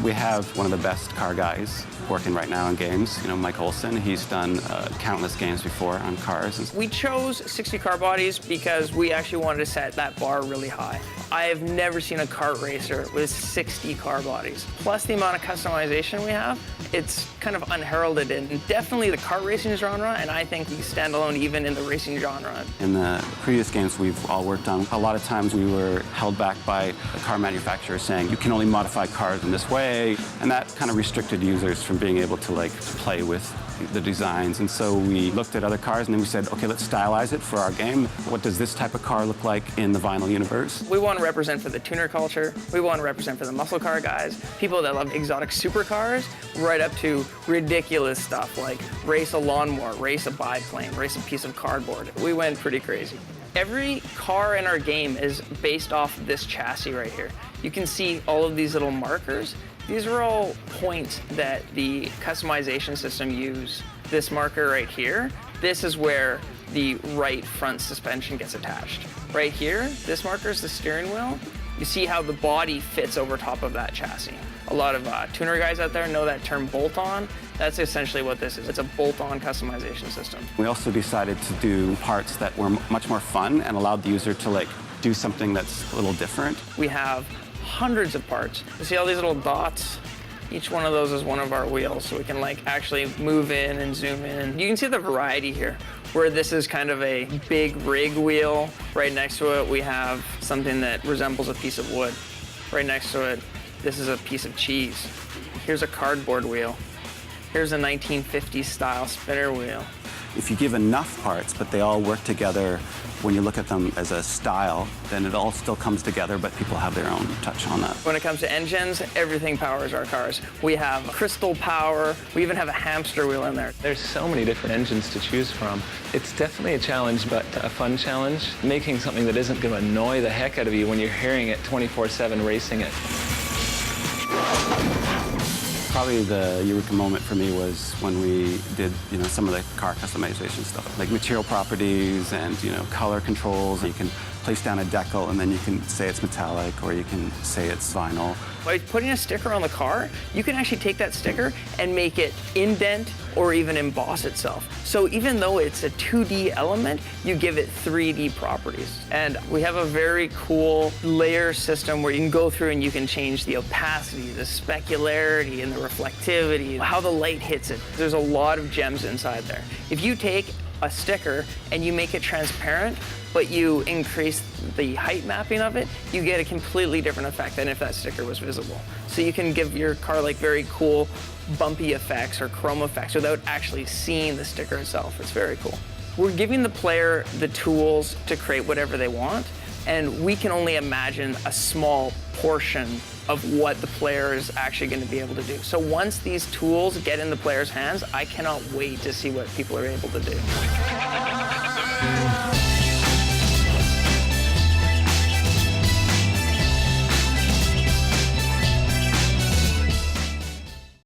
We have one of the best car guys working right now in games. You know, Mike Olson, he's done countless games before on cars. We chose 60 car bodies because we actually wanted to set that bar really high. I have never seen a kart racer with 60 car bodies. Plus the amount of customization we have, it's kind of unheralded in definitely the kart racing genre, and I think we stand alone even in the racing genre. In the previous games we've all worked on, a lot of times we were held back by the car manufacturer saying you can only modify cars in this way, and that kind of restricted users from being able to play with the designs. And so we looked at other cars and then we said, okay, let's stylize it for our game. What does this type of car look like in the vinyl universe? We want to represent for the tuner culture. We want to represent for the muscle car guys, people that love exotic supercars, right up to ridiculous stuff like race a lawnmower, race a biplane, race a piece of cardboard. We went pretty crazy. Every car in our game is based off this chassis right here. You can see all of these little markers. These are all points that the customization system use. This marker right here, this is where the right front suspension gets attached. Right here, this marker is the steering wheel. You see how the body fits over top of that chassis. A lot of tuner guys out there know that term bolt-on. That's essentially what this is. It's a bolt-on customization system. We also decided to do parts that were much more fun and allowed the user to do something that's a little different. We have hundreds of parts. You see all these little dots? Each one of those is one of our wheels, so we can actually move in and zoom in. You can see the variety here, where this is kind of a big rig wheel. Right next to it, we have something that resembles a piece of wood. Right next to it, this is a piece of cheese. Here's a cardboard wheel. Here's a 1950s style spinner wheel. If you give enough parts, but they all work together, when you look at them as a style, then it all still comes together, but people have their own touch on that. When it comes to engines, everything powers our cars. We have crystal power. We even have a hamster wheel in there. There's so many different engines to choose from. It's definitely a challenge, but a fun challenge. Making something that isn't going to annoy the heck out of you when you're hearing it 24/7 racing it. Probably the eureka moment for me was when we did, some of the car customization stuff, like material properties and, color controls. You can place down a decal and then you can say it's metallic or you can say it's vinyl. By putting a sticker on the car, you can actually take that sticker and make it indent or even emboss itself. So even though it's a 2D element, you give it 3D properties. And we have a very cool layer system where you can go through and you can change the opacity, the specularity, and the reflectivity, how the light hits it. There's a lot of gems inside there. If you take a sticker and you make it transparent, but you increase the height mapping of it, you get a completely different effect than if that sticker was visible. So you can give your car very cool bumpy effects or chrome effects without actually seeing the sticker itself. It's very cool. We're giving the player the tools to create whatever they want, and we can only imagine a small portion of what the player is actually going to be able to do. So once these tools get in the player's hands, I cannot wait to see what people are able to do.